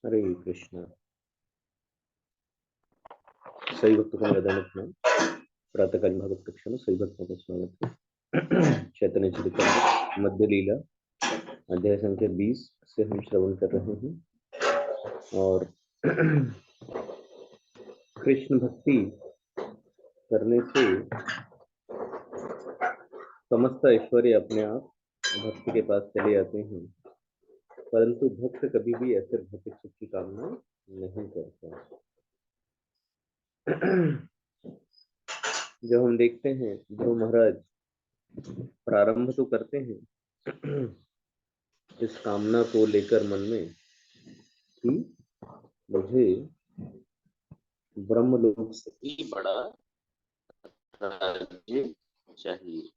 हरे कृष्ण। सही भक्त को मेरा दैनिक प्रणाम। प्रातःकालीन भागवत कक्षा में सही भक्तों का स्वागत है। चैतन्य चरितामृत मध्य लीला अध्याय संख्या 20 से हम श्रवण कर रहे हैं और कृष्ण भक्ति करने से समस्त ऐश्वर्य अपने आप भक्त के पास चले आते हैं, परंतु भक्त कभी भी ऐसे भौतिक सुख की कामना नहीं करता। जब हम देखते हैं ध्रुव महाराज प्रारंभ तो करते हैं इस कामना को लेकर मन में कि मुझे ब्रह्मलोक से भी बड़ा राज्य चाहिए,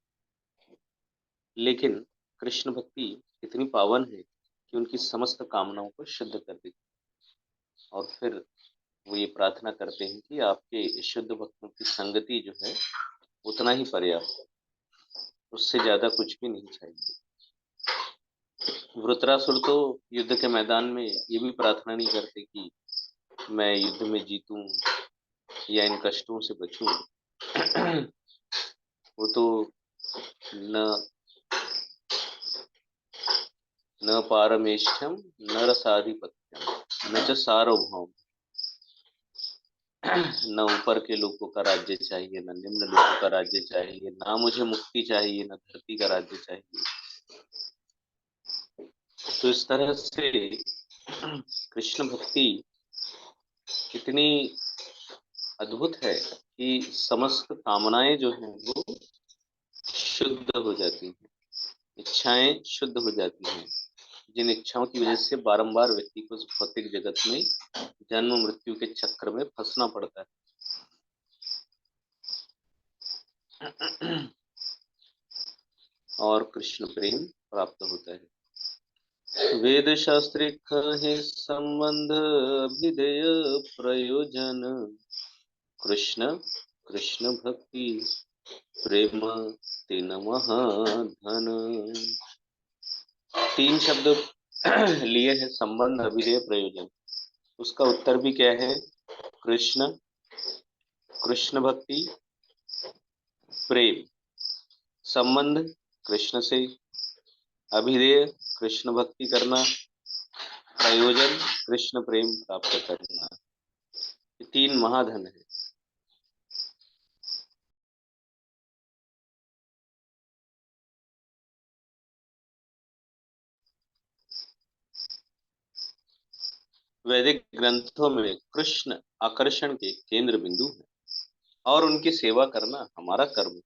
लेकिन कृष्ण भक्ति इतनी पावन है कि उनकी समस्त कामनाओं को शुद्ध कर देती और फिर वो ये प्रार्थना करते हैं कि आपके शुद्ध भक्तों की संगति जो है उतना ही पर्याप्त है, उससे ज्यादा कुछ भी नहीं चाहिए। वृत्रासुर तो युद्ध के मैदान में ये भी प्रार्थना नहीं करते कि मैं युद्ध में जीतूं या इन कष्टों से बचूं। वो तो न न पारमेष्ठ्यम न रसाधिपत्यम न च सार्वभौम, न ऊपर के लोगों का राज्य चाहिए, न निम्न लोगों का राज्य चाहिए, ना मुझे मुक्ति चाहिए, न धरती का राज्य चाहिए। तो इस तरह से कृष्ण भक्ति कितनी अद्भुत है कि समस्त कामनाएं जो हैं वो शुद्ध हो जाती हैं, इच्छाएं शुद्ध हो जाती हैं, जिन इच्छाओं की वजह से बारंबार व्यक्ति को इस भौतिक जगत में जन्म मृत्यु के चक्र में फंसना पड़ता है और कृष्ण प्रेम प्राप्त होता है। वेद शास्त्रिक है संबंध अभिधेय प्रयोजन, कृष्ण कृष्ण भक्ति प्रेम तीन महाधन। तीन शब्द लिए हैं, संबंध अभिधेय प्रयोजन। उसका उत्तर भी क्या है? कृष्ण कृष्ण भक्ति प्रेम। संबंध कृष्ण से, अभिधेय कृष्ण भक्ति करना, प्रयोजन कृष्ण प्रेम प्राप्त करना। ये तीन महाधन है। वैदिक ग्रंथों में कृष्ण आकर्षण के केंद्र बिंदु है और उनकी सेवा करना हमारा कर्म है।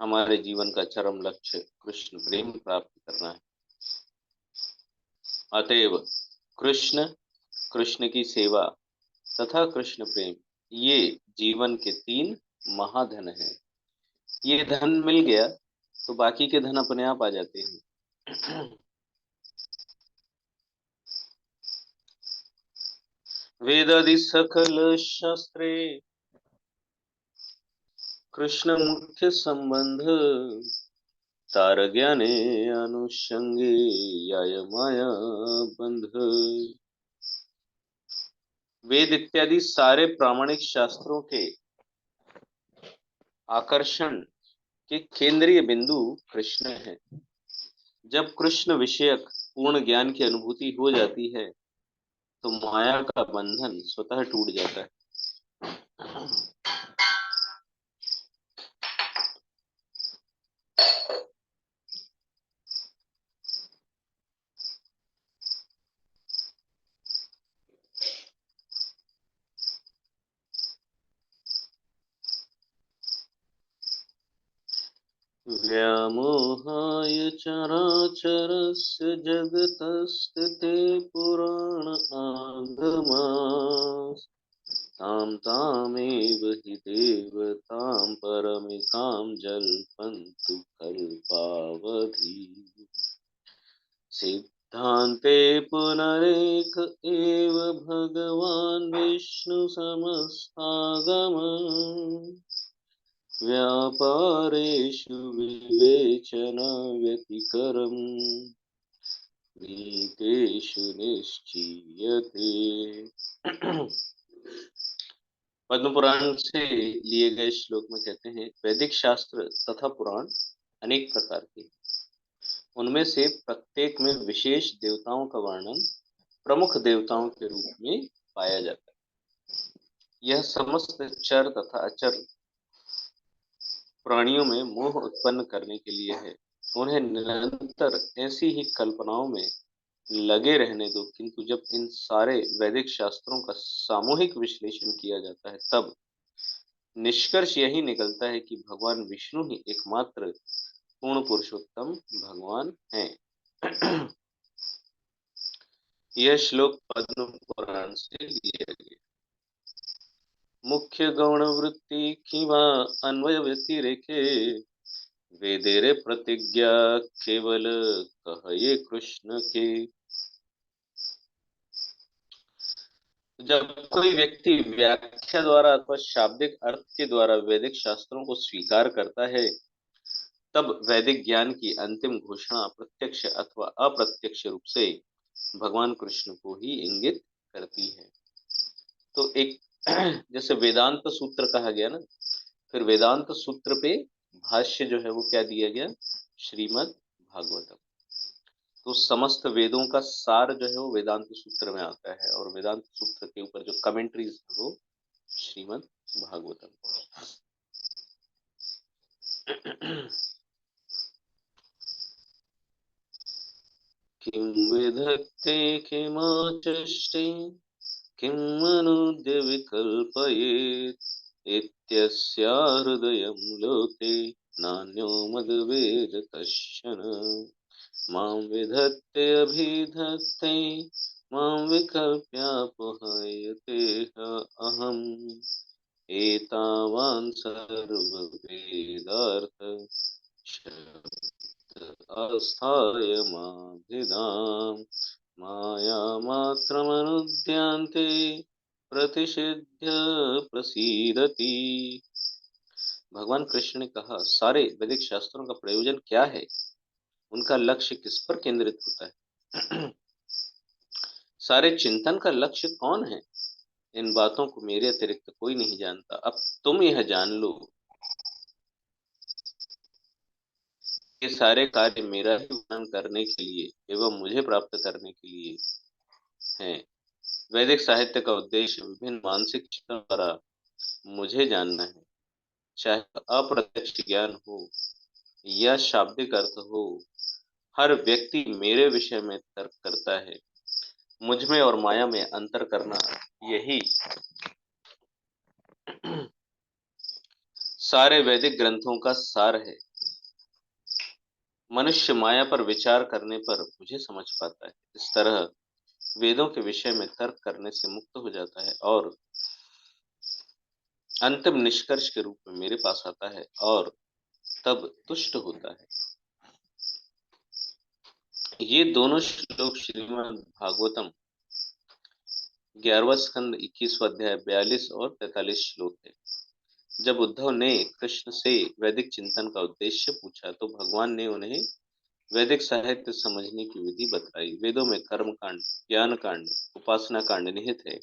हमारे जीवन का चरम लक्ष्य कृष्ण प्रेम प्राप्त करना है। अतएव कृष्ण कृष्ण की सेवा तथा कृष्ण प्रेम ये जीवन के तीन महाधन हैं। ये धन मिल गया तो बाकी के धन अपने आप आ जाते हैं। वेदादि सकल शास्त्रे कृष्ण मुख्य संबंध, तार ज्ञाने अनुषंगे याय माया बंध। वेद इत्यादि सारे प्रामाणिक शास्त्रों के आकर्षण के केंद्रीय बिंदु कृष्ण है। जब कृष्ण विषयक पूर्ण ज्ञान की अनुभूति हो जाती है तो माया का बंधन स्वतः टूट जाता है। व्यामोहाय चराचरस्य जगतस्थिते पुराणागमाः, तां तामेव हि देवतां परमितां जल्पन्तु कल्पावधि। सिद्धान्ते पुनरेक एव भगवान् विष्णु समस्तागम, व्यापारेषु विवेचन व्यतिकरम् नीतेषु निश्चीयते। पद्म पुराण से लिए गए श्लोक में कहते हैं, वैदिक शास्त्र तथा पुराण अनेक प्रकार के, उनमें से प्रत्येक में विशेष देवताओं का वर्णन प्रमुख देवताओं के रूप में पाया जाता है। यह समस्त चर तथा अचर प्राणियों में मोह उत्पन्न करने के लिए है। उन्हें निरंतर ऐसी ही कल्पनाओं में लगे रहने दो, किंतु जब इन सारे वैदिक शास्त्रों का सामूहिक विश्लेषण किया जाता है, तब निष्कर्ष यही निकलता है कि भगवान विष्णु ही एकमात्र पूर्ण पुरुषोत्तम भगवान हैं। यह श्लोक पद्म पुराण से लिया गया। मुख्य गौण वृत्ति किंवा अन्वय व्यतिरेके वेदेरे प्रतिज्ञा केवल कहे कृष्ण के। जब कोई व्यक्ति व्याख्या द्वारा अथवा शाब्दिक अर्थ के द्वारा वैदिक शास्त्रों को स्वीकार करता है, तब वैदिक ज्ञान की अंतिम घोषणा प्रत्यक्ष अथवा अप्रत्यक्ष रूप से भगवान कृष्ण को ही इंगित करती है। तो एक जैसे वेदांत सूत्र कहा गया ना, फिर वेदांत सूत्र पे भाष्य जो है वो क्या दिया गया, श्रीमद् भागवतम। तो समस्त वेदों का सार जो है वो वेदांत सूत्र में आता है, और वेदांत सूत्र के ऊपर जो कमेंट्रीज है वो श्रीमद् भागवतम। किं विधत्ते किमाचष्टे किं मनुद्य विकल्पयेत् इत्यस्या हृदयं लोके नान्यो मद्वेद कश्चन। मां विधत्ते अभिधत्ते मां विकल्प्यापहयते अहम् एतावान् सर्ववेदार्थ अस्थाय माभिधाम् मायामात्रमनुद्यान्ते प्रतिषिध्य प्रसीदति। भगवान कृष्ण ने कहा, सारे वैदिक शास्त्रों का प्रयोजन क्या है, उनका लक्ष्य किस पर केंद्रित होता है, सारे चिंतन का लक्ष्य कौन है, इन बातों को मेरे अतिरिक्त कोई नहीं जानता। अब तुम यह जान लो, ये सारे कार्य मेरा ही वर्णन करने के लिए एवं मुझे प्राप्त करने के लिए हैं। वैदिक साहित्य का उद्देश्य विभिन्न मानसिक चिंतन द्वारा मुझे जानना है, चाहे अप्रत्यक्ष ज्ञान हो या शाब्दिक अर्थ हो। हर व्यक्ति मेरे विषय में तर्क करता है, मुझ में और माया में अंतर करना यही सारे वैदिक ग्रंथों का सार है। मनुष्य माया पर विचार करने पर मुझे समझ पाता है। इस तरह वेदों के विषय में तर्क करने से मुक्त हो जाता है और अंतिम निष्कर्ष के रूप में मेरे पास आता है और तब तुष्ट होता है। ये दोनों श्लोक श्रीमद् भागवतम 11वां स्कंद 21वां अध्याय 42 और 43 श्लोक है। जब उद्धव ने कृष्ण से वैदिक चिंतन का उद्देश्य पूछा, तो भगवान ने उन्हें वैदिक साहित्य समझने की विधि बतलाई। वेदों में कर्म कांड, ज्ञान कांड, उपासना कांड निहित है।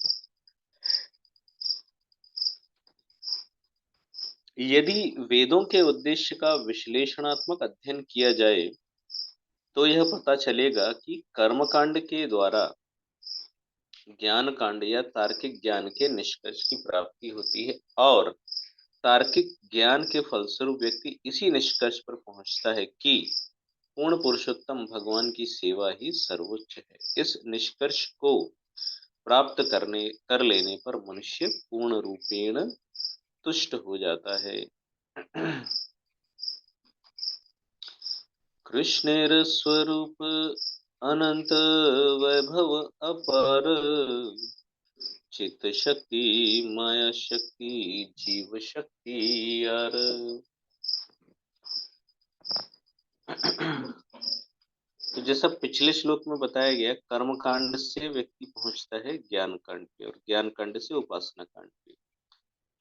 यदि वेदों के उद्देश्य का विश्लेषणात्मक अध्ययन किया जाए, तो यह पता चलेगा कि कर्म कांड के द्वारा ज्ञान कांड या तार्किक ज्ञान के निष्कर्ष की प्राप्ति होती है, और तार्किक ज्ञान के फलस्वरूप व्यक्ति इसी निष्कर्ष पर पहुंचता है कि पूर्ण पुरुषोत्तम भगवान की सेवा ही सर्वोच्च है। इस निष्कर्ष को प्राप्त कर लेने पर मनुष्य पूर्ण रूपेण तुष्ट हो जाता है। कृष्णेर स्वरूप अनंत वैभव अपार चित्त शक्ति माया शक्ति जीव शक्ति यार। तो जैसा पिछले श्लोक में बताया गया, कर्म कांड से व्यक्ति पहुंचता है ज्ञान कांड पे, और ज्ञान कांड से उपासना कांड पे।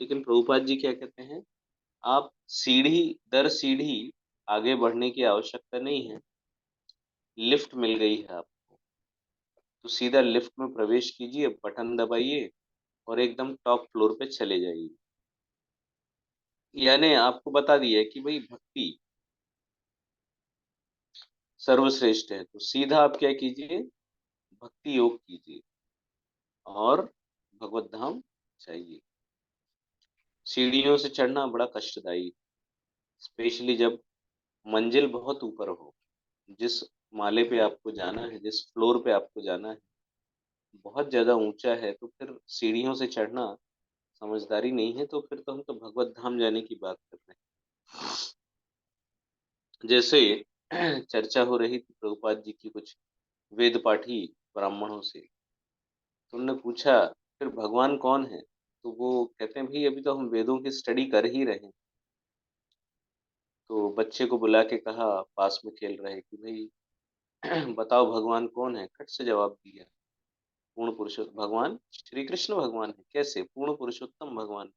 लेकिन प्रभुपाद जी क्या कहते हैं, आप सीढ़ी दर सीढ़ी आगे बढ़ने की आवश्यकता नहीं है, लिफ्ट मिल गई है आपको। तो सीधा लिफ्ट में प्रवेश कीजिए, बटन दबाइए और एकदम टॉप फ्लोर पे चले जाइए। यानी आपको बता दिया है कि भाई भक्ति सर्वश्रेष्ठ है, तो सीधा आप क्या कीजिए, भक्ति योग कीजिए और भगवत धाम चाहिए। सीढ़ियों से चढ़ना बड़ा कष्टदायी, स्पेशली जब मंजिल बहुत ऊपर हो। जिस माले पे आपको जाना है, जिस फ्लोर पे आपको जाना है, बहुत ज्यादा ऊंचा है, तो फिर सीढ़ियों से चढ़ना समझदारी नहीं है। तो फिर तो हम तो भगवत धाम जाने की बात कर रहे हैं। जैसे चर्चा हो रही थी प्रभुपाद जी की कुछ वेद पाठी ब्राह्मणों से, तो उन्होंने पूछा फिर भगवान कौन है, तो वो कहते हैं भाई अभी तो हम वेदों की स्टडी कर ही रहे हैं। तो बच्चे को बुला के कहा, पास में खेल रहे, कि भाई बताओ भगवान कौन है। खट से जवाब दिया, पूर्ण पुरुषोत्तम भगवान श्री कृष्ण भगवान है। कैसे? पूर्ण पुरुषोत्तम भगवान।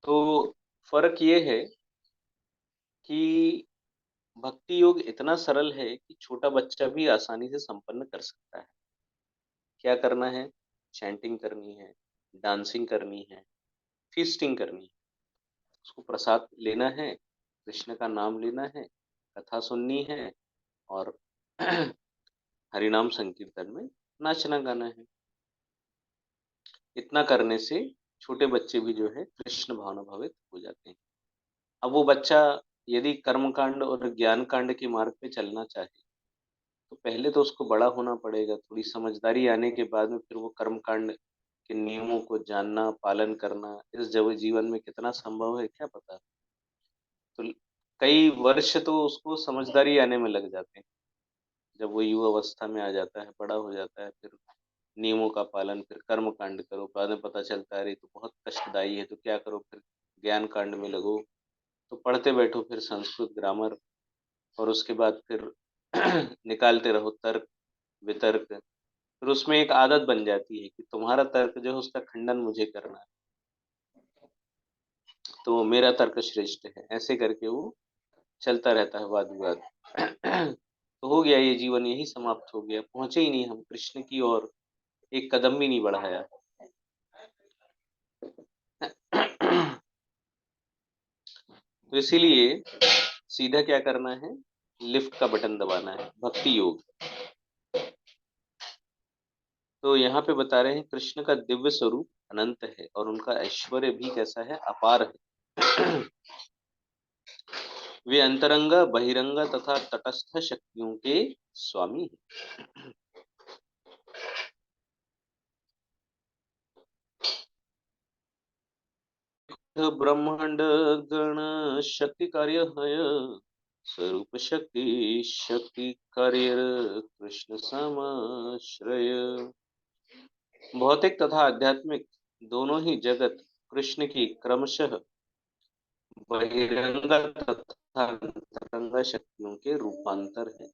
तो फर्क ये है कि भक्ति योग इतना सरल है कि छोटा बच्चा भी आसानी से संपन्न कर सकता है। क्या करना है? चैंटिंग करनी है, डांसिंग करनी है, फीस्टिंग करनी है, उसको प्रसाद लेना है, कृष्ण का नाम लेना है, कथा सुननी है और हरिनाम संकीर्तन में नाचना गाना है। इतना करने से छोटे बच्चे भी जो है कृष्ण भावनाभावित हो जाते हैं। अब वो बच्चा यदि कर्म कांड और ज्ञान कांड के मार्ग पे चलना चाहे, तो पहले तो उसको बड़ा होना पड़ेगा। थोड़ी समझदारी आने के बाद में फिर वो कर्म कांड के नियमों को जानना, पालन करना इस जब जीवन में कितना संभव है क्या पता। तो कई वर्ष तो उसको समझदारी आने में लग जाते हैं। जब वो युवा अवस्था में आ जाता है, बड़ा हो जाता है, फिर नियमों का पालन, फिर कर्म कांड करो, बाद में पता चलता है अरे तो बहुत कष्टदायी है, तो क्या करो, फिर ज्ञान कांड में लगो। तो पढ़ते बैठो फिर संस्कृत ग्रामर, और उसके बाद फिर निकालते रहो तर्क वितर्क। फिर उसमें एक आदत बन जाती है कि तुम्हारा तर्क जो है उसका खंडन मुझे करना है, तो मेरा तर्क श्रेष्ठ है। ऐसे करके वो चलता रहता है वाद विवाद। तो हो गया ये जीवन, यही समाप्त हो गया, पहुंचे ही नहीं हम कृष्ण की ओर, एक कदम भी नहीं बढ़ाया। तो इसीलिए सीधा क्या करना है, लिफ्ट का बटन दबाना है, भक्ति योग। तो यहाँ पे बता रहे हैं कृष्ण का दिव्य स्वरूप अनंत है और उनका ऐश्वर्य भी कैसा है, अपार है। वे अंतरंग बहिरंग तथा तटस्थ शक्तियों के स्वामी हैं। ब्रह्मांड गण शक्ति कार्य है, स्वरूप शक्ति शक्ति कार्य कृष्ण समाश्रय। भौतिक तथा आध्यात्मिक दोनों ही जगत कृष्ण की क्रमशः बहिरंग तथा अंतरंग शक्तियों के रूपांतर है।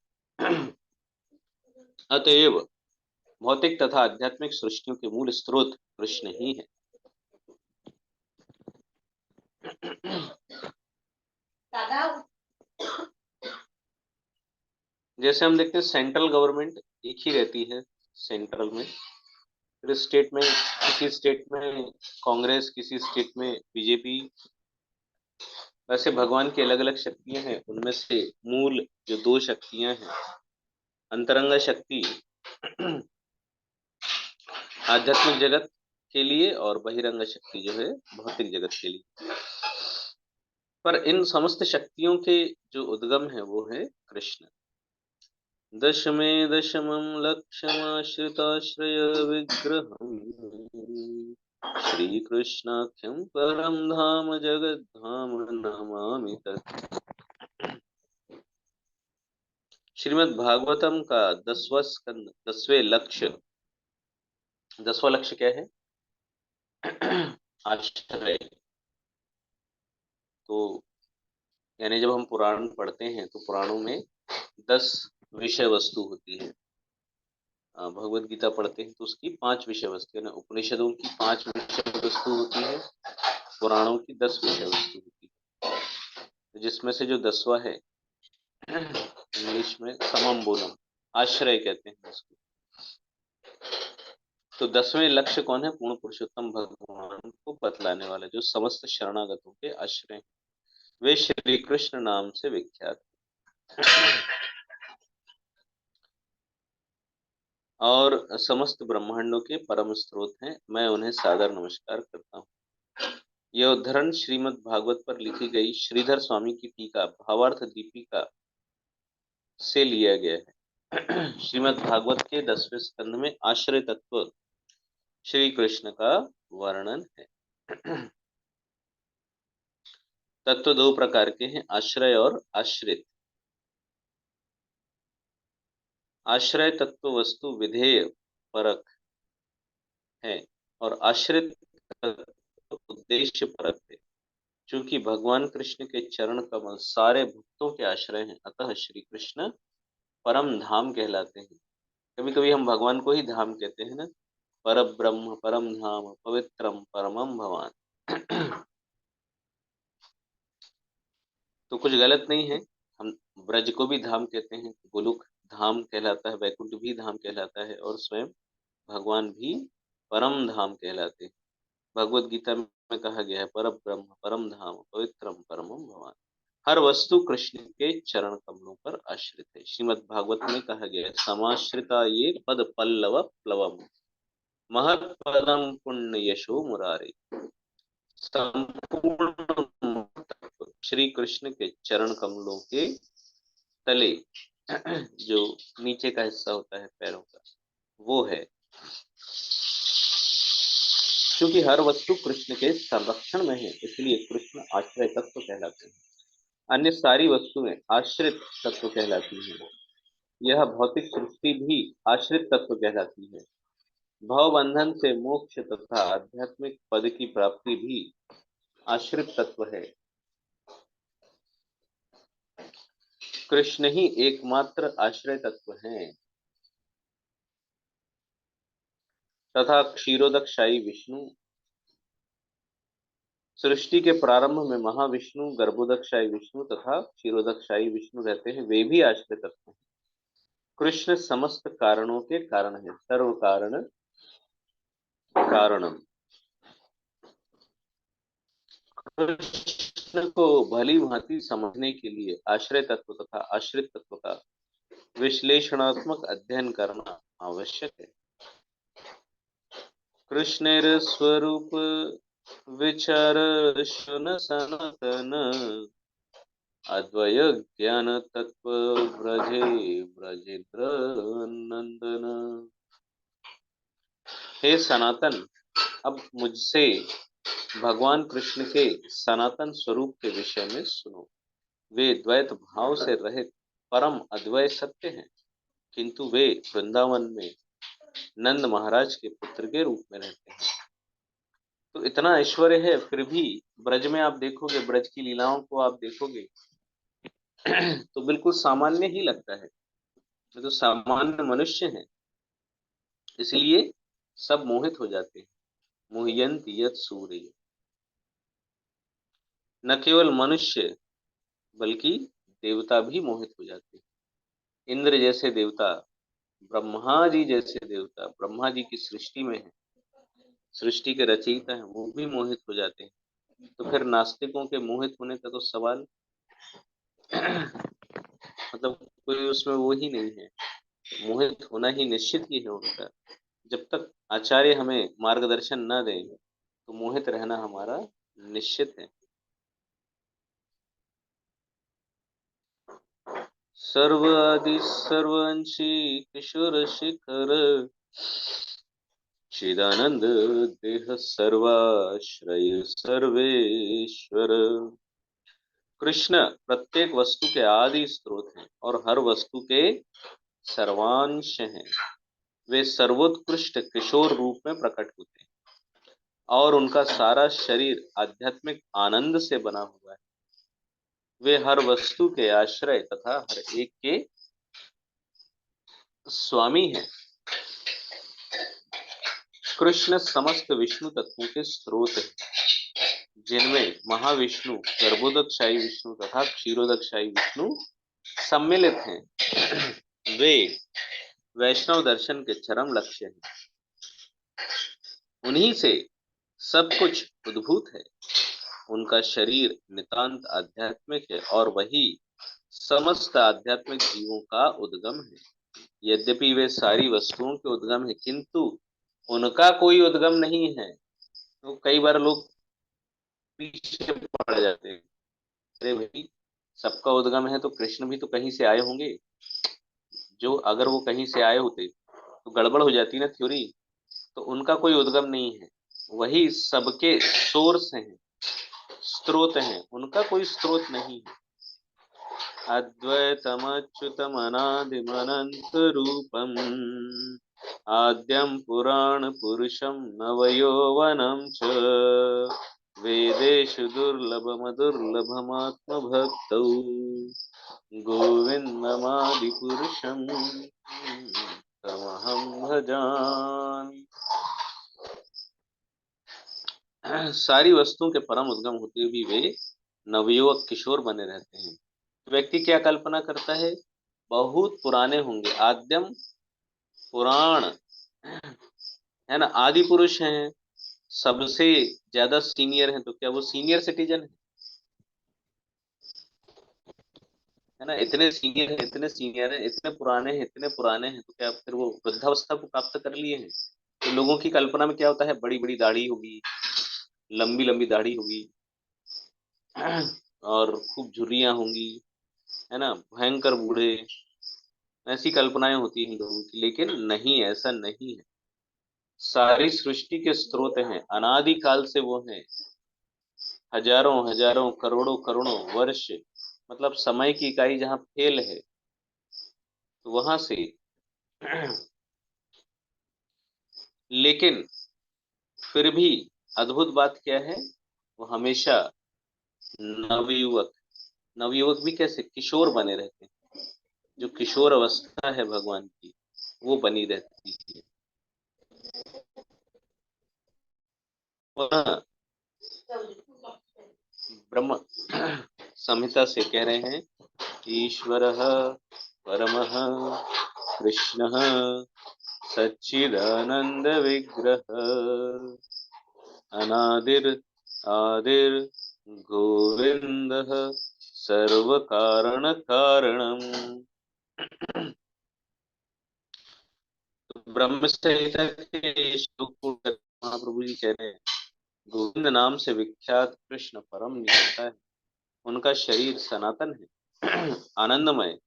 अतएव भौतिक तथा आध्यात्मिक सृष्टियों के मूल स्रोत कृष्ण ही है। जैसे हम देखते हैं सेंट्रल गवर्नमेंट एक ही रहती है सेंट्रल में, फिर स्टेट में किसी स्टेट में कांग्रेस, किसी स्टेट में बीजेपी। वैसे भगवान की अलग अलग शक्तियां हैं, उनमें से मूल जो दो शक्तियां हैं, अंतरंग शक्ति आध्यात्मिक जगत के लिए और बहिरंग शक्ति जो है भौतिक जगत के लिए। पर इन समस्त शक्तियों के जो उद्गम है वो है कृष्ण। दशमे दशमं लक्ष्यमाश्रिताश्रय विग्रहम् श्रीकृष्णाख्यं परं धाम जगद्धाम नमामि तत्। श्रीमद् भागवतम का 10वां स्कंद, 10वें लक्ष्य। 10वां लक्ष्य क्या है? आश्रय। तो यानी जब हम पुराण पढ़ते हैं तो पुराणों में 10 विषय वस्तु होती है। भगवत गीता पढ़ते हैं तो उसकी 5 विषय वस्तु, यानी उपनिषदों की 5 विषय वस्तु होती है, पुराणों की 10 विषय वस्तु होती है, जिसमें से जो 10वां है इंग्लिश में समम बोलम, आश्रय कहते हैं उसको। तो 10वें लक्ष्य कौन है? पूर्ण पुरुषोत्तम भगवान को बतलाने वाला, जो समस्त शरणागतों के आश्रय हैं। वे श्री कृष्ण नाम से विख्यात और समस्त ब्रह्मांडों के परम स्रोत हैं। मैं उन्हें सादर नमस्कार करता हूँ। यह उद्धरण श्रीमद् भागवत पर लिखी गई श्रीधर स्वामी की टीका भावार्थ दीपिका से लिया गया है। श्रीमद् भागवत के 10वें स्कंध में आश्रय तत्व श्री कृष्ण का वर्णन है। तत्व दो प्रकार के हैं, आश्रय और आश्रित। आश्रय तत्व वस्तु विधेय परक है और आश्रित तत्व उद्देश्य परक है। चूंकि भगवान कृष्ण के चरण कमल सारे भक्तों के आश्रय हैं, अतः श्री कृष्ण परम धाम कहलाते हैं। कभी कभी हम भगवान को ही धाम कहते हैं ना, पर ब्रह्म परम धाम पवित्रम परमम भवान। तो कुछ गलत नहीं है, हम ब्रज को भी धाम कहते हैं, गोलोक धाम कहलाता है, वैकुंठ भी धाम कहलाता है, और स्वयं भगवान भी परम धाम कहलाते हैं। भगवत गीता में कहा गया है, पर ब्रह्म परम धाम पवित्रम परमम भवान। हर वस्तु कृष्ण के चरण कमलों पर आश्रित है। श्रीमद् भागवत में कहा गया है, समाश्रिता ये पद पल्लव प्लवम महत पदम पुण्य यशो मुरारे। संपूर्ण श्री कृष्ण के चरण कमलों के तले जो नीचे का हिस्सा होता है पैरों का, वो है। क्योंकि हर वस्तु कृष्ण के संरक्षण में है, इसलिए कृष्ण आश्रय तत्व कहलाते हैं। अन्य सारी वस्तुएं आश्रित तत्व कहलाती हैं। यह भौतिक सृष्टि भी आश्रित तत्व कहलाती है। भव बंधन से मोक्ष तथा आध्यात्मिक पद की प्राप्ति भी आश्रित तत्व है। कृष्ण ही एकमात्र आश्रय तत्व हैं तथा क्षीरोदकशाही विष्णु। सृष्टि के प्रारंभ में महाविष्णु, गर्भोदकशाही विष्णु तथा क्षीरोदकशाही विष्णु रहते हैं, वे भी आश्रय तत्व हैं। कृष्ण समस्त कारणों के कारण है, सर्व कारण कारणम। कृष्ण को भली भांति समझने के लिए आश्रय तत्व तथा आश्रित तत्व का विश्लेषणात्मक अध्ययन करना आवश्यक है। कृष्णेर स्वरूप विचार शुन सनातन अद्वय ज्ञान तत्व ब्रजे ब्रजेंद्र नंदन। हे सनातन, अब मुझसे भगवान कृष्ण के सनातन स्वरूप के विषय में सुनो। वे द्वैत भाव से रहित परम अद्वय सत्य हैं, किंतु वे वृंदावन में नंद महाराज के पुत्र के रूप में रहते हैं। तो इतना ऐश्वर्य है, फिर भी ब्रज में आप देखोगे, ब्रज की लीलाओं को आप देखोगे तो बिल्कुल सामान्य ही लगता है। तो सामान्य मनुष्य हैं, इसलिए सब मोहित हो जाते हैं। मोहयंत यत सूर्य। न केवल मनुष्य बल्कि देवता भी मोहित हो जाते हैं। इंद्र जैसे देवता, ब्रह्मा जी जैसे देवता, ब्रह्मा जी की सृष्टि में है, सृष्टि के रचयिता हैं, वो भी मोहित हो जाते हैं। तो फिर नास्तिकों के मोहित होने का तो सवाल मतलब कोई उसमें वो ही नहीं है। मोहित होना ही निश्चित ही है उनका। जब तक आचार्य हमें मार्गदर्शन न दें तो मोहित रहना हमारा निश्चित है। सर्वादि सर्वंशी किशोर शिखर चिदानंद देह सर्वाश्रय सर्वेश्वर। कृष्ण प्रत्येक वस्तु के आदि स्रोत हैं और हर वस्तु के सर्वांश हैं। वे सर्वोत्कृष्ट किशोर रूप में प्रकट होते हैं और उनका सारा शरीर आध्यात्मिक आनंद से बना हुआ है। वे हर वस्तु के आश्रय तथा हर एक के स्वामी हैं। कृष्ण समस्त विष्णु तत्वों के स्रोत हैं, जिनमें महाविष्णु, गर्भोदकशाही विष्णु तथा क्षीरोदकशाही विष्णु सम्मिलित हैं। वे वैष्णव दर्शन के चरम लक्ष्य हैं। उन्हीं से सब कुछ उद्भूत है। उनका शरीर नितांत आध्यात्मिक है और वही समस्त आध्यात्मिक जीवों का उद्गम है। यद्यपि वे सारी वस्तुओं के उद्गम है, किंतु उनका कोई उद्गम नहीं है। तो कई बार लोग पीछे पड़ जाते हैं, अरे भाई सबका उद्गम है तो कृष्ण भी तो कहीं से आए होंगे। जो अगर वो कहीं से आए होते तो गड़बड़ हो जाती ना थ्योरी। तो उनका कोई उद्गम नहीं है, वही सबके सोर्स हैं, स्रोत हैं, उनका कोई स्रोत नहीं है। अद्वैतमच्युतमनादिमनंत रूपम आद्यं पुराण पुरुषं नवयौवनं च वेदेषु दुर्लभमदुर्लभमात्मभक्तौ गोविन्दमादिपुरुषं तमहं भजामि। सारी वस्तुओं के परम उद्गम होते हुए भी वे नवयुवक किशोर बने रहते हैं। व्यक्ति क्या कल्पना करता है, बहुत पुराने होंगे, आद्यम पुराण है ना, आदि पुरुष हैं, सबसे ज्यादा सीनियर हैं, तो क्या वो सीनियर सिटीजन है ना, इतने सीनियर हैं, इतने सीनियर हैं, इतने पुराने हैं, इतने पुराने हैं, तो क्या फिर वो वृद्धावस्था को प्राप्त कर लिए हैं? तो लोगों की कल्पना में क्या होता है, बड़ी बड़ी दाढ़ी होगी, लंबी लंबी दाढ़ी होगी और खूब झुर्रियां होंगी, है ना, भयंकर बूढ़े, ऐसी कल्पनाएं होती हैं लोगों की। लेकिन नहीं, ऐसा नहीं है। सारी सृष्टि के स्रोत हैं, अनादि काल से वो हैं, हजारों हजारों करोड़ों करोड़ों वर्ष, मतलब समय की इकाई जहाँ फेल है, तो वहां से लेकिन फिर भी अद्भुत बात क्या है, वो हमेशा नवयुवक, नवयुवक भी कैसे, किशोर बने रहते हैं। जो किशोर अवस्था है भगवान की, वो बनी रहती है। और ब्रह्म संहिता से कह रहे हैं, ईश्वरः परमः कृष्णः सच्चिदानंद विग्रह अनादिर आदिर गोविंदः सर्व कारण कारणम। तो ब्रह्म संहिता के श्लोक को महाप्रभु जी कह रहे हैं, गोविंद नाम से विख्यात कृष्ण परम निरंतर है। उनका शरीर सनातन है, आनंदमय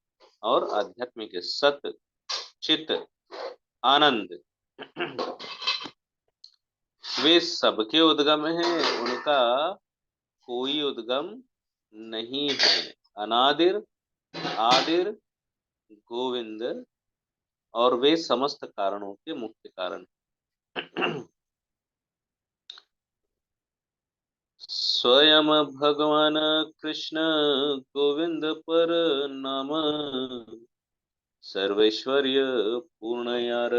और आध्यात्मिक है, सत चित आनंद वे सबके उद्गम हैं, उनका कोई उद्गम नहीं है। अनादिर आदिर गोविंद, और वे समस्त कारणों के मुख्य कारण। स्वयं भगवान कृष्ण गोविंद पर नाम सर्वैश्वर्य पूर्ण यार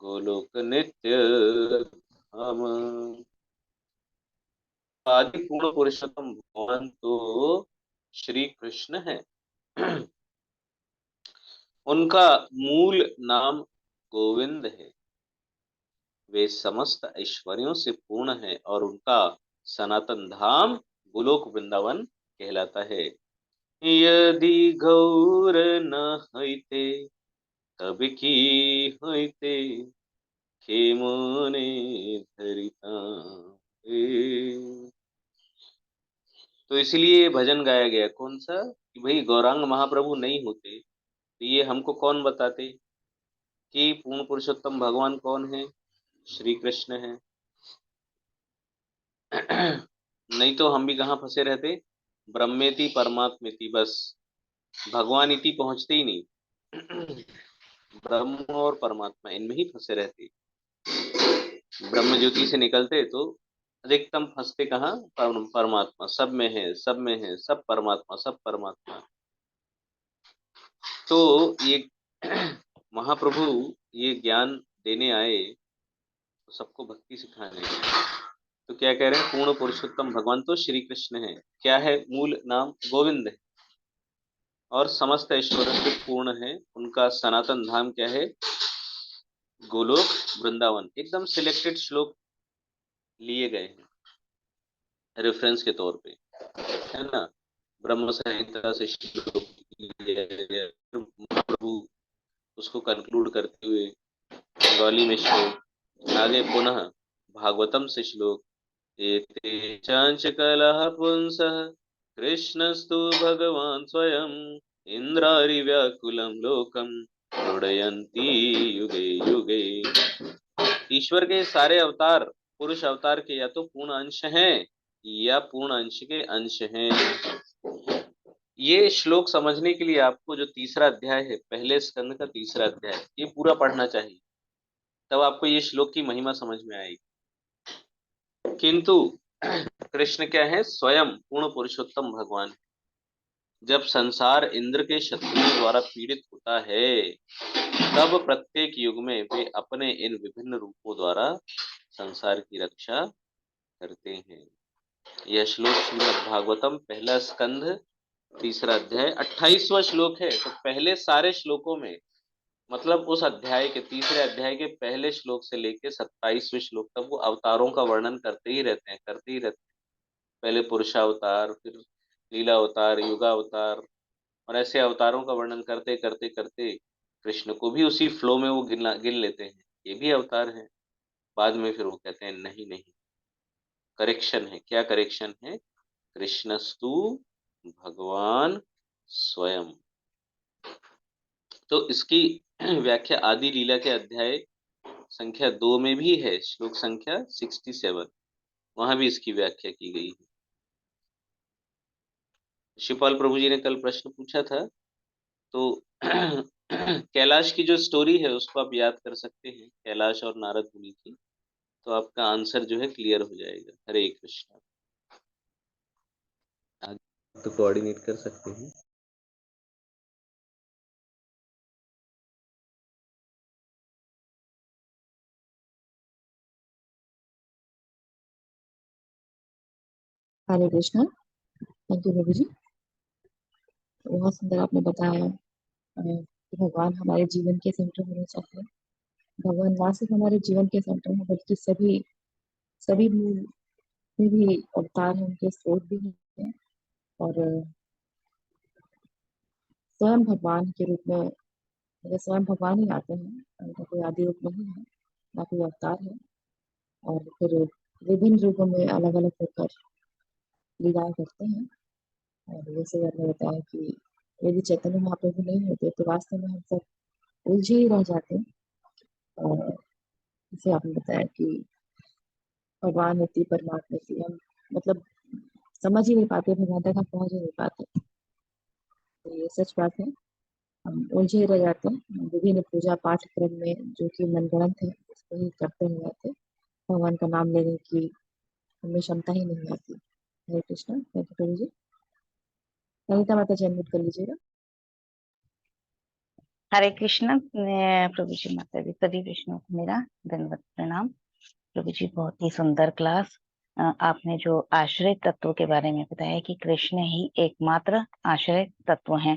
गोलोक नित्य धाम। आदि पूर्ण पुरुषोत्तम भगवान तो श्री कृष्ण है। उनका मूल नाम गोविंद है। वे समस्त ऐश्वर्यों से पूर्ण है और उनका सनातन धाम गोलोक वृंदावन कहलाता है। यदि गौर न होते तब की होते खेमोने धरिता। तो इसलिए भजन गाया गया कौन सा, कि भाई गौरांग महाप्रभु नहीं होते तो ये हमको कौन बताते कि पूर्ण पुरुषोत्तम भगवान कौन है, श्री कृष्ण है। नहीं तो हम भी कहाँ फंसे रहते, ब्रह्मेति परमात्मेति, बस भगवान इति पहुंचते ही नहीं। ब्रह्म और परमात्मा इनमें ही फंसे रहते। ब्रह्म ज्योति से निकलते तो अधिकतम फंसते कहाँ, परमात्मा, सब में है, सब में है, सब परमात्मा, सब परमात्मा। तो ये महाप्रभु ये ज्ञान देने आए, तो सबको भक्ति सिखाने। तो क्या कह रहे हैं, पूर्ण पुरुषोत्तम भगवान तो श्री कृष्ण है। क्या है मूल नाम, गोविंद है, और समस्त ऐश्वर्य से पूर्ण है। उनका सनातन धाम क्या है, गोलोक वृंदावन एकदम सिलेक्टेड श्लोक लिए गए हैं रेफरेंस के तौर पे, है ना। ब्रह्म संहिता से श्लोक लिया गया, फिर महाप्रभु उसको कंक्लूड करते हुए बंगाली में श्लोक, आगे पुनः भागवतम से श्लोक, एते चांच कलह पुंसः कृष्णस्तु भगवान स्वयं इंद्रारि व्याकुलं लोकम रुडयन्ति युगे युगे। ईश्वर के सारे अवतार पुरुष अवतार के या तो पूर्ण अंश हैं या पूर्ण अंश के अंश हैं। ये श्लोक समझने के लिए आपको जो तीसरा अध्याय है, पहले स्कंद का तीसरा अध्याय, ये पूरा पढ़ना चाहिए, तब आपको ये श्लोक की महिमा समझ में आएगी। किंतु कृष्ण क्या है? स्वयं पूर्ण पुरुषोत्तम भगवान। जब संसार इंद्र के शत्रुओं द्वारा पीड़ित होता है, तब प्रत्येक युग में वे अपने इन विभिन्न रूपों द्वारा संसार की रक्षा करते हैं। यह श्लोक श्रीमद् भागवतम पहला स्कंध तीसरा अध्याय 28वां श्लोक है। तो पहले सारे श्लोकों में, मतलब उस अध्याय के तीसरे अध्याय के पहले श्लोक से लेकर 27वें श्लोक तक वो अवतारों का वर्णन करते ही रहते हैं, करते ही रहते हैं। पहले पुरुषावतार, फिर लीला अवतार, युगा अवतार, और ऐसे अवतारों का वर्णन करते करते करते कृष्ण को भी उसी फ्लो में वो गिन लेते हैं, ये भी अवतार है। बाद में फिर वो कहते हैं नहीं नहीं, करेक्शन है। क्या करेक्शन है? कृष्णस्तु भगवान स्वयं। तो इसकी व्याख्या आदि लीला के अध्याय संख्या 2 में भी है, श्लोक संख्या 67, वहां भी इसकी व्याख्या की गई है। शिवपाल प्रभु जी ने कल प्रश्न पूछा था, तो कैलाश की जो स्टोरी है उसको आप याद कर सकते हैं, कैलाश और नारद मुनि की, तो आपका आंसर जो है क्लियर हो जाएगा। हरे कृष्णा। आगे तो कोऑर्डिनेट कर सकते हैं। हरे कृष्णा। थैंक यू प्रभु जी, बहुत सुंदर आपने बताया कि भगवान हमारे जीवन के सेंटर होने चाहिए। भगवान ना सिर्फ हमारे जीवन के सेंटर हैं, बल्कि सभी सभी भी अवतार हैं, उनके स्रोत भी हैं। और स्वयं भगवान के रूप में, मतलब स्वयं भगवान ही आते हैं, उनका कोई आदि रूप नहीं है, ना कोई अवतार है। और फिर विभिन्न रूपों में अलग अलग होकर लीलाएं करते हैं। और जैसे आपने बताया कि यदि चैतन्य महाप्रभु नहीं होते तो वास्तव में हम सब उलझे ही रह जाते। और जैसे आपने बताया कि भगवान होती परमात्मा थी, हम मतलब समझ ही नहीं पाते, भगवान तक हम पहुंच ही नहीं पाते। तो ये सच बात है, हम उलझे ही रह जाते हैं विभिन्न पूजा पाठ क्रम में, जो कि मनगढ़ंत है, उसको ही करते हुए आते। भगवान का नाम लेने की हमें क्षमता ही नहीं आती। हरे कृष्णा। थैंक यू प्रभु जी। ललिता माता जी अनम्यूट कर लीजिएगा। हरे कृष्ण। प्रभु जी माता जी सभी विष्णु को मेरा दंडवत प्रणाम। प्रभु जी बहुत ही सुंदर क्लास। आपने जो आश्रय तत्व के बारे में बताया कि कृष्ण ही एकमात्र आश्रय तत्व हैं,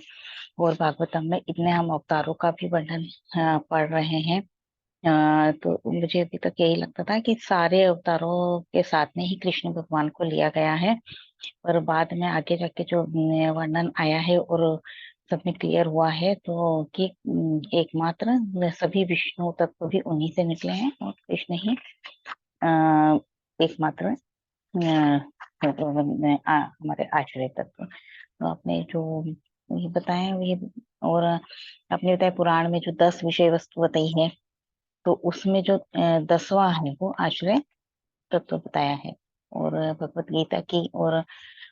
और भागवतम में इतने हम अवतारों का भी वर्णन पढ़ रहे हैं। तो मुझे अभी तक यही लगता था कि सारे अवतारों के साथ में ही कृष्ण भगवान को लिया गया है, पर बाद में आगे जाके जो वर्णन आया है और सब में क्लियर हुआ है तो कि एकमात्र सभी विष्णु तत्व भी उन्हीं से निकले हैं, और कृष्ण ही एकमात्र हमारे आश्रय तत्व। तो आपने जो ये बताया ये, और आपने बताया पुराण में जो 10 विषय वस्तु बताई है, तो उसमें जो 10वां है वो आश्रय तत्व बताया है। और भगवत गीता की और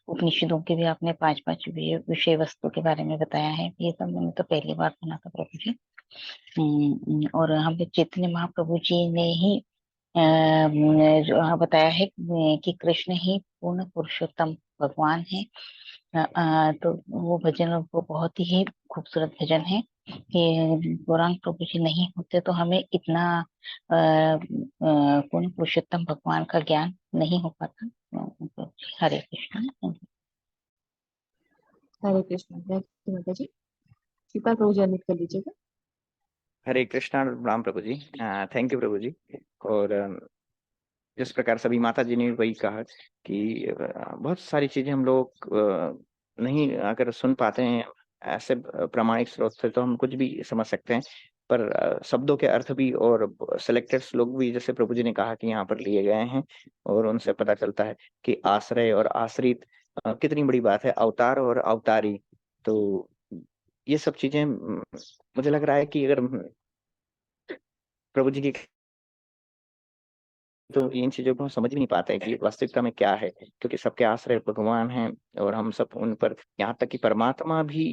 उपनिषदों के भी आपने 5-5 विषय वस्तु के बारे में बताया है। ये सब मैंने तो पहली बार सुना था प्रभु जी। और हमें चैतन्य महाप्रभु जी ने ही जो बताया है कि कृष्ण ही पूर्ण पुरुषोत्तम भगवान है। तो वो भजन वो बहुत ही खूबसूरत भजन है कि गौरांग प्रभु जी नहीं होते तो हमें इतना पूर्ण पुरुषोत्तम भगवान का ज्ञान नहीं हो पाता। हरे कृष्ण। हरे कृष्णा। थैंक यू माता जी। कृपा प्रभु जी अनम्यूट कर लीजिएगा। हरे कृष्णा राम प्रभु जी। थैंक यू प्रभु जी। और जिस प्रकार सभी माता जी ने वही कहा कि बहुत सारी चीजें हम लोग नहीं अगर सुन पाते हैं ऐसे प्रामाणिक स्रोत से तो हम कुछ भी समझ सकते हैं, पर शब्दों के अर्थ भी और सिलेक्टेड लोग भी जैसे प्रभु जी ने कहा कि यहाँ पर लिए गए हैं और उनसे पता चलता है कि आश्रय और आश्रित कितनी बड़ी बात है, अवतार और अवतारी। तो ये सब चीजें मुझे लग रहा है कि अगर प्रभु जी की तो इन चीजों को हम समझ भी नहीं पाते हैं कि वास्तविकता में क्या है, क्योंकि सबके आश्रय भगवान हैं और हम सब उन पर, यहाँ तक कि परमात्मा भी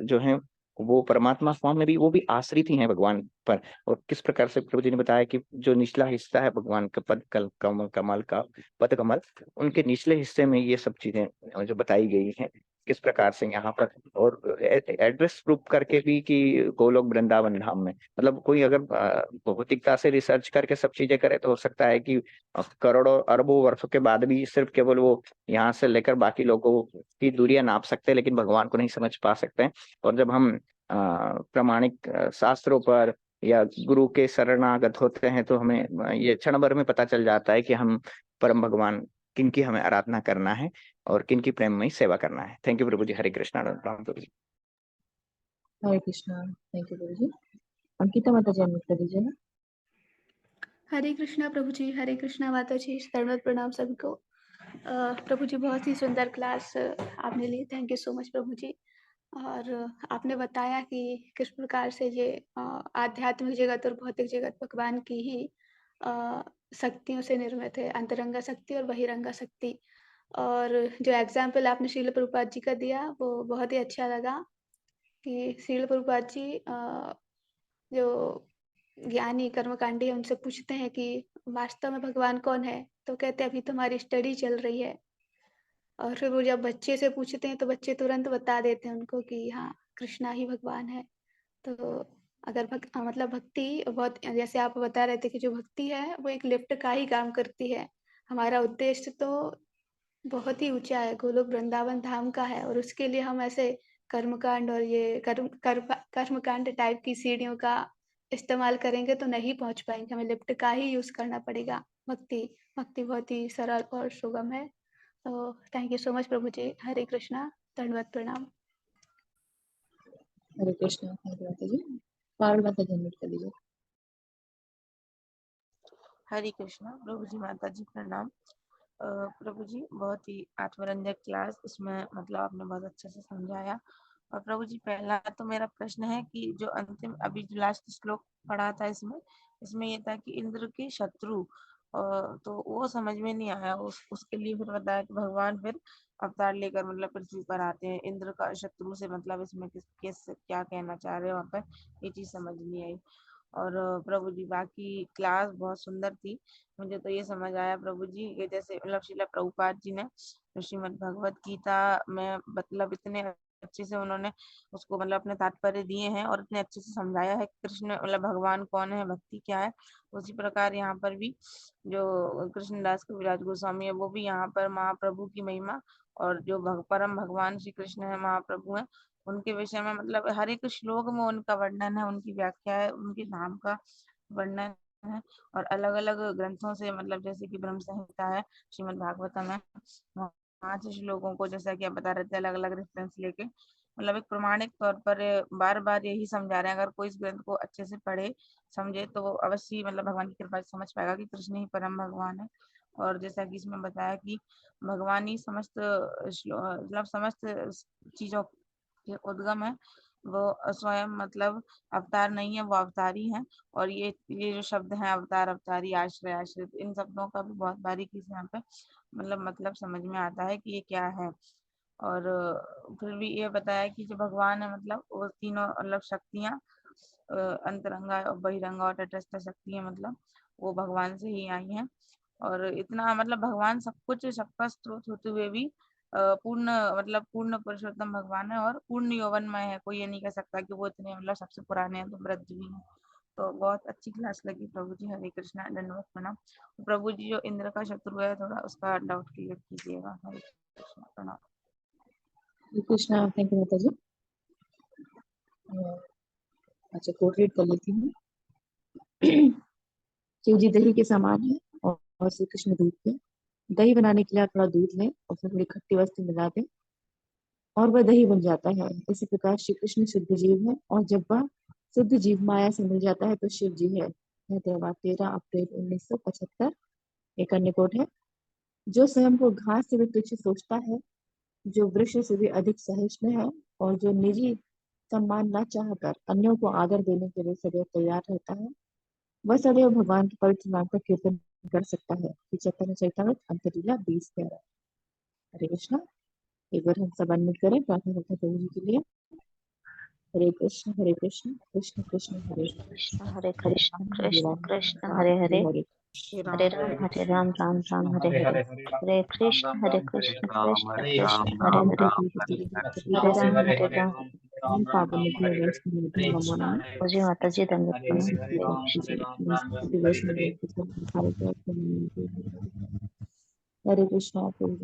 जो है वो परमात्मा फॉर्म में भी वो भी आश्रित ही हैं भगवान पर। और किस प्रकार से प्रभु जी ने बताया कि जो निचला हिस्सा है भगवान का पद कमल कमल का पद कमल, उनके निचले हिस्से में ये सब चीजें जो बताई गई हैं किस प्रकार से यहाँ पर, और एड्रेस प्रूफ करके भी कि गोलोक वृंदावन धाम में, मतलब कोई अगर भौतिकता से रिसर्च करके सब चीजें करे तो हो सकता है कि करोड़ों अरबों वर्षों के बाद भी सिर्फ केवल वो यहाँ से लेकर बाकी लोगों की दूरियां नाप सकते हैं लेकिन भगवान को नहीं समझ पा सकते हैं। और जब हम प्रामाणिक शास्त्रों पर या गुरु के शरणागत होते हैं तो हमें ये क्षण भर में पता चल जाता है कि हम परम भगवान किनकी हमें आराधना करना है और किनकी प्रेममयी सेवा करना है। थैंक यू प्रभु जी। हरे कृष्णा राम प्रभु जी। हरे कृष्णा। थैंक यू प्रभु जी। अंकिता माता जी अनम्यूट कर दीजिए ना। हरे कृष्णा प्रभु जी, हरे कृष्णा माता जी, धन्यवाद प्रणाम सभी को। प्रभु जी बहुत ही सुंदर क्लास आपने ली, थैंक यू सो मच प्रभु जी। और आपने बताया कि किस प्रकार से ये आध्यात्मिक जगत और भौतिक जगत भगवान की ही शक्तियों से निर्मित है, अंतरंगा शक्ति और बहिरंगा शक्ति। और जो एग्जाम्पल आपने श्रील प्रभुपाद जी का दिया वो बहुत ही अच्छा लगा कि श्रील प्रभुपाद जी जो ज्ञानी कर्मकांडी है उनसे पूछते हैं कि वास्तव में भगवान कौन है, तो कहते हैं अभी तुम्हारी स्टडी चल रही है। और फिर वो जब बच्चे से पूछते हैं तो बच्चे तुरंत बता देते हैं उनको कि हाँ कृष्णा ही भगवान है। तो अगर मतलब भक्ति बहुत, जैसे आप बता रहे थे कि जो भक्ति है वो एक लिफ्ट का ही काम करती है। हमारा उद्देश्य तो बहुत ही ऊंचा है, गोलोक वृंदावन धाम का है, और उसके लिए हम ऐसे कर्मकांड और ये कर्मकांड टाइप की सीढ़ियों का इस्तेमाल करेंगे तो नहीं पहुंच पाएंगे, हमें लिफ्ट का ही यूज करना पड़ेगा। भक्ति भक्ति बहुत ही सरल और सुगम है। तो थैंक यू सो मच प्रभु जी। हरे कृष्णा, धन्यवाद प्रणाम। हरे कृष्णा। थैंक यू माता जी। पारुल माता जी अनम्यूट कर दीजिए। हरे कृष्णा प्रभु जी, माता जी प्रणाम। प्रभु जी बहुत ही आत्मरंजक क्लास, इसमें मतलब आपने बहुत अच्छे से समझाया। और प्रभु जी पहला तो मेरा प्रश्न है कि जो अंतिम अभी जो लास्ट श्लोक पढ़ा था इसमें ये था कि इंद्र के शत्रु, तो वो समझ में नहीं आया। उसके लिए फिर बताया कि भगवान फिर अवतार लेकर मतलब पृथ्वी पर आते हैं। इंद्र का शत्रु से मतलब इसमें किस क्या कहना चाह रहे हो वहाँ पर, ये चीज समझ नहीं आई। और प्रभु जी बाकी क्लास बहुत सुंदर थी। मुझे तो ये समझ आया प्रभु जी कि जैसे मतलब श्रीला प्रभुपाद जी ने श्रीमद् भगवत गीता में मतलब इतने अच्छे से उन्होंने उसको मतलब अपने तात्पर्य दिए हैं और इतने अच्छे से समझाया है कि कृष्ण मतलब भगवान कौन है, भक्ति क्या है। उसी प्रकार यहाँ पर भी जो कृष्णदास कविराज गोस्वामी है वो भी यहाँ पर महाप्रभु की महिमा और जो परम भगवान श्री कृष्ण है महाप्रभु है उनके विषय में मतलब हर एक श्लोक में उनका वर्णन है, उनकी व्याख्या है, उनके नाम का वर्णन है। और अलग अलग ग्रंथों से मतलब जैसे कि ब्रह्म संहिता है, श्रीमद् भागवतम है, वहाँ से श्लोकों को जैसा कि आप बता रहे थे अलग अलग रेफरेंस लेके मतलब एक प्रमाणिक तौर पर बार बार यही समझा रहे हैं। अगर कोई इस ग्रंथ को अच्छे से पढ़े समझे तो वो अवश्य मतलब भगवान की कृपा से समझ पाएगा कि कृष्ण ही परम भगवान है। और जैसा कि इसमें बताया कि भगवान ही समस्त मतलब समस्त चीजों के उद्गम है, वो स्वयं मतलब अवतार नहीं है, वो अवतारी है। और ये जो शब्द हैं अवतार, अवतारी, आश्रय, आश्रित, इन शब्दों का भी बहुत बारीकी से यहाँ पे मतलब समझ में आता है कि ये क्या है। और फिर भी ये बताया कि जो भगवान है मतलब वो तीनों मतलब शक्तियाँ अंतरंगा और बहिरंगा और तटस्थ शक्तियाँ मतलब वो भगवान से ही आई हैं। और इतना मतलब भगवान सब कुछ सबका स्रोत होते हुए भी पूर्ण मतलब पूर्ण पुरुषोत्तम भगवान है और पूर्ण यौवनमय है। कोई ये नहीं कह सकता कि वो इतने मतलब सबसे पुराने हैं तो वृद्ध भी हैं। तो बहुत अच्छी क्लास लगी प्रभु जी। हरे कृष्णा, दंडवत प्रणाम। प्रभु जी जो इंद्र का शत्रु है थोड़ा उसका डाउट क्लियर कीजिएगा। हरे कृष्णा, प्रणाम। हरे कृष्णा। थैंक यू माता जी। अच्छा, कोट रीड कर लेती हूँ। शिव जी दही के समान है और श्री कृष्ण दूध के। दही बनाने के लिए आप थोड़ा दूध लें और उसमें थोड़ी खट्टी वस्तु मिला दें और वह दही बन जाता है। इसी प्रकार श्री कृष्ण शुद्ध जीव है और जब वह शुद्ध जीव माया से मिल जाता है तो शिव जी है। यह त्योहार 13 अप्रैल 1975। एक अन्य कोट है, जो स्वयं को घास से भी तुच्छ सोचता है, जो वृक्ष से भी अधिक सहिष्णु है और जो निजी सम्मान न चाहकर अन्यों को आदर देने के लिए सदैव तैयार रहता है, वह सदैव भगवान के पवित्र नाम का कीर्तन कर सकता है। चैतन्य चरितमृत अंतरीला 20:11। हरे कृष्णा। एक बार हम सब अनम्यूट करें, प्रार्थना करते हैं प्रभु जी के लिए। हरे कृष्ण कृष्ण कृष्ण हरे हरे हरे कृष्ण राम कृष्ण राम कृष्ण हरे हरे हरे, हरे। हरे राम राम राम हरे हरे, हरे कृष्ण कृष्ण कृष्ण हरे हरे, हरे राम पावन नदी वैष्णो देवी नमो नमः। मुझे माता जी दंडवत प्रणाम। वैष्णो देवी हरे कृष्णा प्रभु।